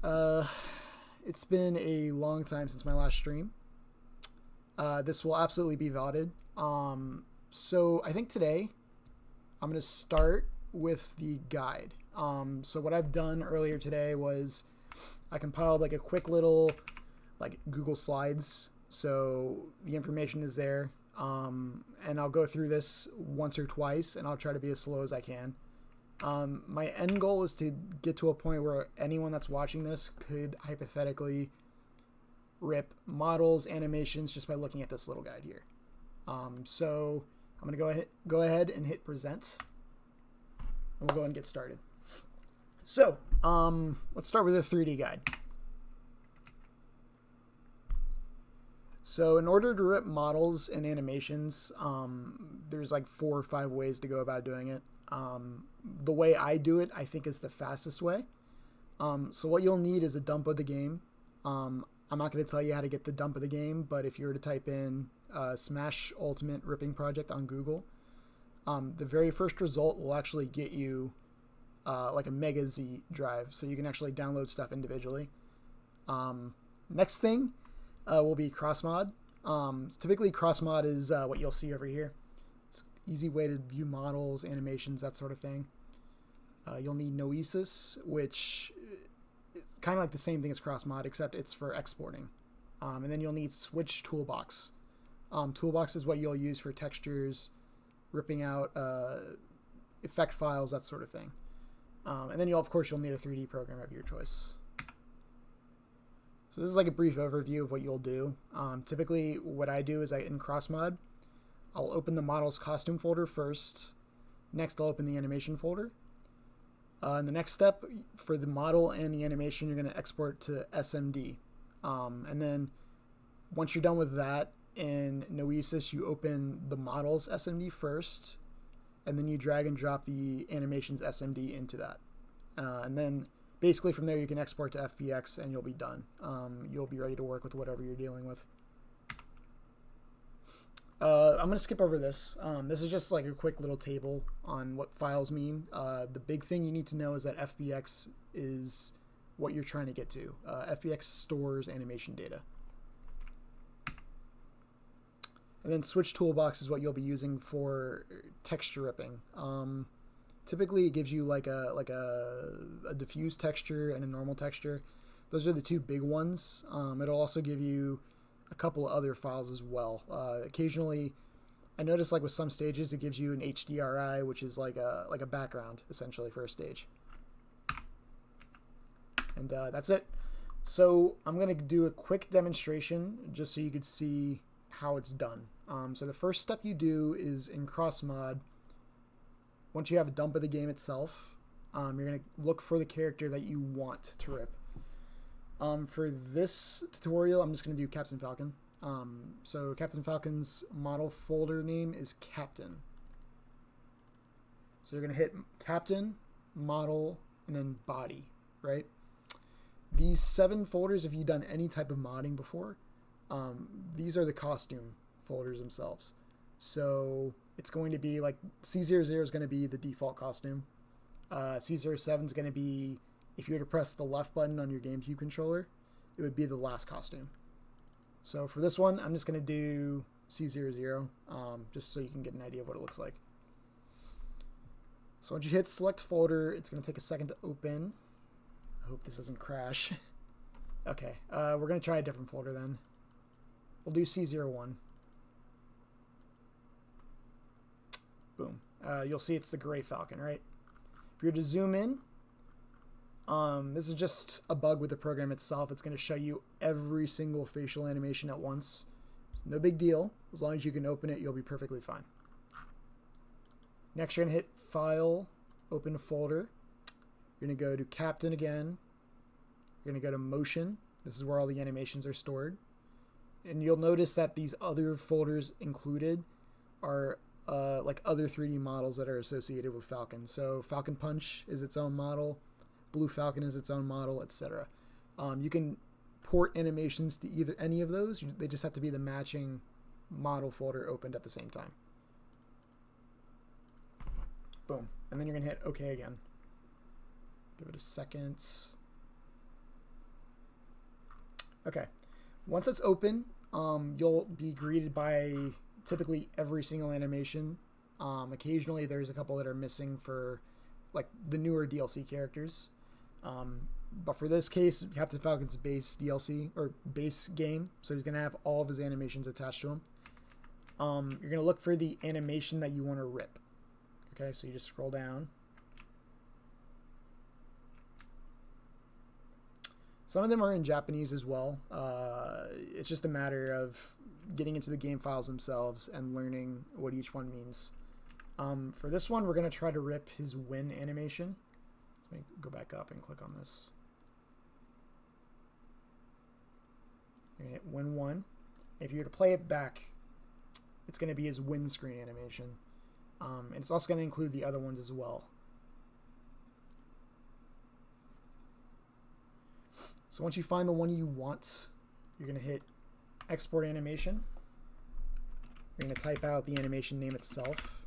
Uh, it's been a long time since my last stream. This will absolutely be VODed. So I think today I'm going to start with the guide. So what I've done earlier today was I compiled like a quick little like Google Slides. So the information is there. And I'll go through this once or twice, and I'll try to be as slow as I can. My end goal is to get to a point where anyone that's watching this could hypothetically rip models, animations, just by looking at this little guide here. So I'm going to go ahead and hit present, and we'll go ahead and get started. So let's start with a 3D guide. So in order to rip models and animations, there's like 4 or 5 ways to go about doing it. The way I do it, I think, is the fastest way. So what you'll need is a dump of the game. I'm not going to tell you how to get the dump of the game, but if you were to type in Smash Ultimate Ripping Project on Google, the very first result will actually get you like a Mega Z drive, so you can actually download stuff individually. Next thing will be Crossmod. Typically, Crossmod is what you'll see over here. Easy way to view models, animations, that sort of thing. You'll need Noesis, which is kind of like the same thing as Crossmod, except it's for exporting. And then you'll need Switch Toolbox. Toolbox is what you'll use for textures, ripping out effect files, that sort of thing. And then of course you'll need a 3D program of your choice. So this is like a brief overview of what you'll do. Typically what I do is in Crossmod, I'll open the model's costume folder first. Next, I'll open the animation folder. And the next step for the model and the animation, you're going to export to SMD. And then once you're done with that, in Noesis, you open the model's SMD first, and then you drag and drop the animation's SMD into that. And then basically from there, you can export to FBX, and you'll be done. You'll be ready to work with whatever you're dealing with. I'm going to skip over this. This is just like a quick little table on what files mean. The big thing you need to know is that FBX is what you're trying to get to. FBX stores animation data. And then Switch Toolbox is what you'll be using for texture ripping. Typically, it gives you like a diffuse texture and a normal texture. Those are the 2 big ones. It'll also give you a couple of other files as well. Occasionally, I notice like with some stages, it gives you an HDRI, which is like a background essentially for a stage. And that's it. So I'm going to do a quick demonstration just so you could see how it's done. So the first step you do is in Crossmod. Once you have a dump of the game itself, you're going to look for the character that you want to rip. For this tutorial, I'm just going to do Captain Falcon. So Captain Falcon's model folder name is Captain. So you're going to hit Captain, Model, and then Body, right? These 7 folders, if you've done any type of modding before, these are the costume folders themselves. So it's going to be like C00 is going to be the default costume. C07 is going to be, if you were to press the left button on your GameCube controller, it would be the last costume. So for this one, I'm just going to do C00, just so you can get an idea of what it looks like. So once you hit select folder, it's going to take a second to open. I hope this doesn't crash. Okay, we're going to try a different folder then. We'll do C01. Boom. You'll see it's the gray Falcon, right? If you're to zoom in, this is just a bug with the program itself. It's going to show you every single facial animation at once. No big deal. As long as you can open it, you'll be perfectly fine. Next, you're going to hit File, Open Folder. You're going to go to Captain again. You're going to go to Motion. This is where all the animations are stored. And you'll notice that these other folders included are like other 3D models that are associated with Falcon. So Falcon Punch is its own model. Blue Falcon is its own model, etc. You can port animations to either any of those. They just have to be the matching model folder opened at the same time. Boom. And then you're going to hit OK again. Give it a second. Okay. Once it's open, you'll be greeted by typically every single animation. Occasionally, there's a couple that are missing for like the newer DLC characters. But for this case, Captain Falcon's base DLC or base game, so he's gonna have all of his animations attached to him. You're gonna look for the animation that you want to rip. Okay, so you just scroll down. Some of them are in Japanese as well. It's just a matter of getting into the game files themselves and learning what each one means. For this one, we're going to try to rip his win animation. Let me go back up and click on this. You're going to hit win 1. If you were to play it back, it's going to be his win screen animation. And it's also going to include the other ones as well. So once you find the one you want, you're going to hit export animation. You're going to type out the animation name itself.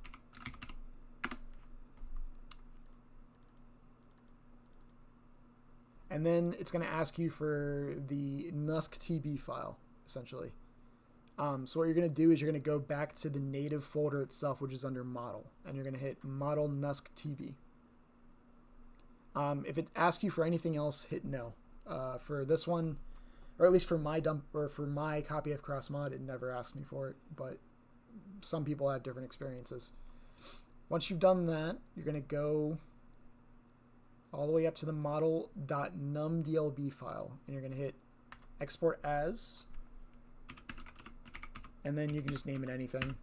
And then it's going to ask you for the NuskTB file, essentially. So what you're going to do is you're going to go back to the native folder itself, which is under model, and you're going to hit model NuskTB. If it asks you for anything else, hit no. For this one, or at least for my copy of Crossmod, it never asked me for it, but some people have different experiences. Once you've done that, you're going to go all the way up to the model.numdlb file, and you're going to hit export as, and then you can just name it anything.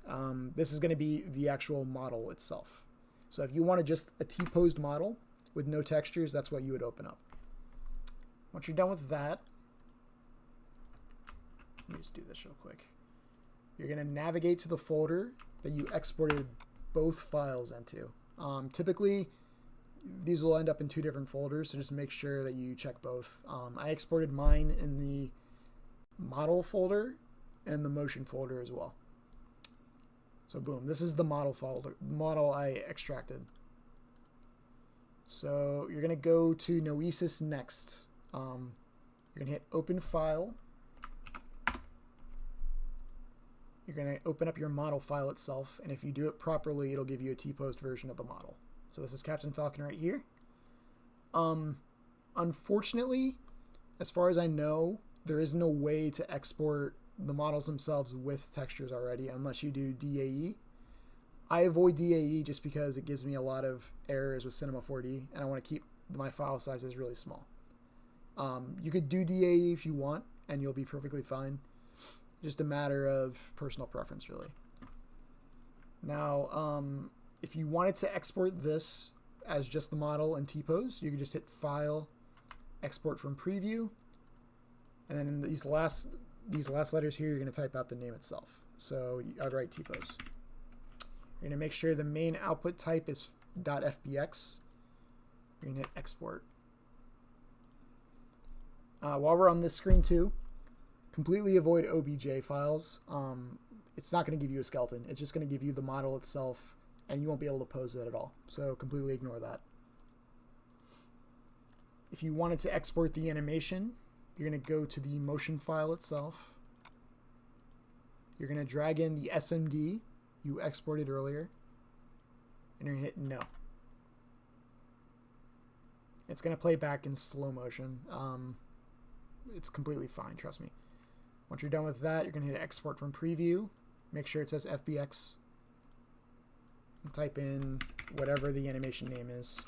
This is going to be the actual model itself. So if you wanted just a T-posed model with no textures, that's what you would open up. Once you're done with that, let me just do this real quick. You're going to navigate to the folder that you exported both files into. Typically, these will end up in 2 different folders, so just make sure that you check both. I exported mine in the model folder and the motion folder as well. So boom, this is the model folder, the model I extracted. So you're going to go to Noesis next. You're going to hit open file. You're going to open up your model file itself, and if you do it properly, it'll give you a T-posed version of the model. So this is Captain Falcon right here. Unfortunately, as far as I know, there is no way to export the models themselves with textures already unless you do DAE. I avoid DAE just because it gives me a lot of errors with Cinema 4D, and I want to keep my file sizes really small. You could do DAE if you want, and you'll be perfectly fine. Just a matter of personal preference, really. Now, if you wanted to export this as just the model and T-pose, you could just hit File, Export from Preview, and then in these last letters here, you're going to type out the name itself. So I'd write T-pose. You're going to make sure the main output type is .fbx. You're going to hit Export. While we're on this screen too, completely avoid OBJ files. It's not going to give you a skeleton. It's just going to give you the model itself, and you won't be able to pose it at all. So completely ignore that. If you wanted to export the animation, you're going to go to the motion file itself. You're going to drag in the SMD you exported earlier, and you're going to hit no. It's going to play back in slow motion. It's completely fine, trust me. Once you're done with that, you're going to hit export from preview. Make sure it says FBX. And type in whatever the animation name is.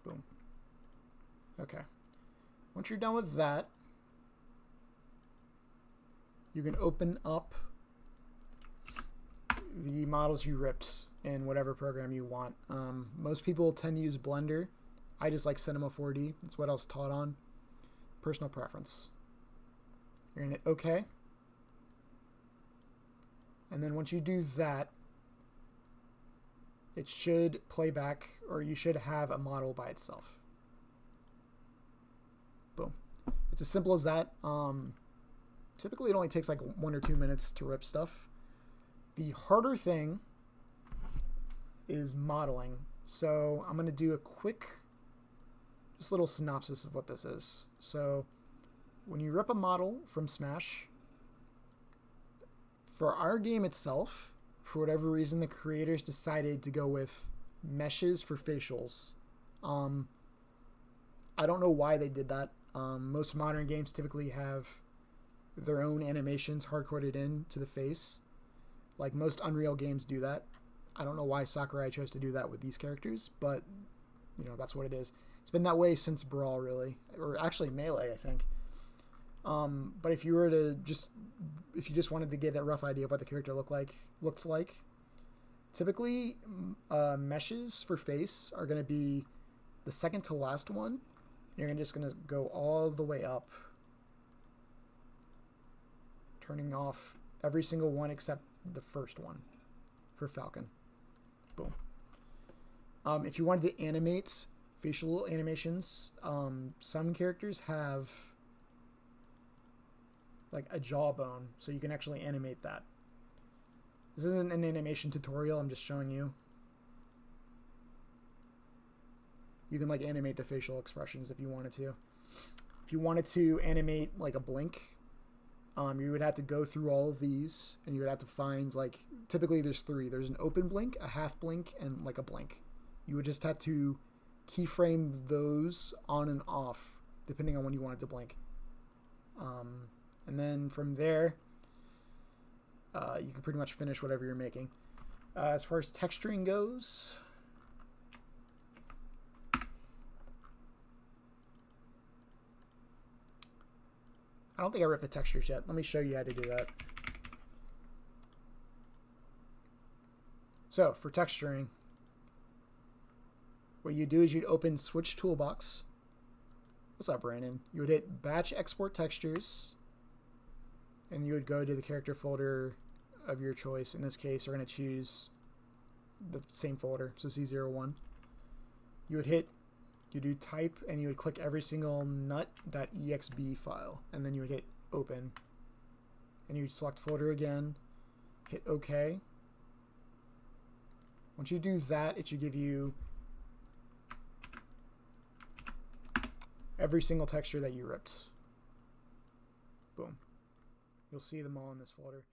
Boom. Okay. Once you're done with that, you can open up the models you ripped in whatever program you want. Most people tend to use Blender. I just like Cinema 4D. That's what I was taught on. Personal preference. You're going to hit OK. And then once you do that, it should play back, or you should have a model by itself. Boom. It's as simple as that. Typically, it only takes like 1 or 2 minutes to rip stuff. The harder thing is modeling. So I'm going to do a quick just a little synopsis of what this is. So when you rip a model from Smash, for our game itself, for whatever reason, the creators decided to go with meshes for facials. I don't know why they did that. Most modern games typically have their own animations hard-coded in to the face. Like most Unreal games do that. I don't know why Sakurai chose to do that with these characters, but you know, that's what it is. It's been that way since Brawl, really, or actually Melee, I think. But if you were to if you just wanted to get a rough idea of what the character looks like, typically meshes for face are going to be the second to last one. You're just going to go all the way up, turning off every single one except the first one for Falcon. Boom. If you wanted to animate facial animations, some characters have like a jawbone, so you can actually animate that. This isn't an animation tutorial, I'm just showing you. You can like animate the facial expressions if you wanted to. If you wanted to animate like a blink, you would have to go through all of these, and you would have to find, like, typically there's three. There's an open blink, a half blink, and like a blink. You would just have to keyframe those on and off depending on when you wanted to blink. And then from there, you can pretty much finish whatever you're making. As far as texturing goes, I don't think I ripped the textures yet. Let me show you how to do that. So for texturing, what you do is you'd open Switch Toolbox. What's up, Brandon? You would hit Batch Export Textures, and you would go to the character folder of your choice. In this case, we're going to choose the same folder, so C01. You would hit, you do type, and you would click every single nut.exb file, and then you would hit open. And you would select folder again, hit OK. Once you do that, it should give you every single texture that you ripped. Boom. You'll see them all in this folder.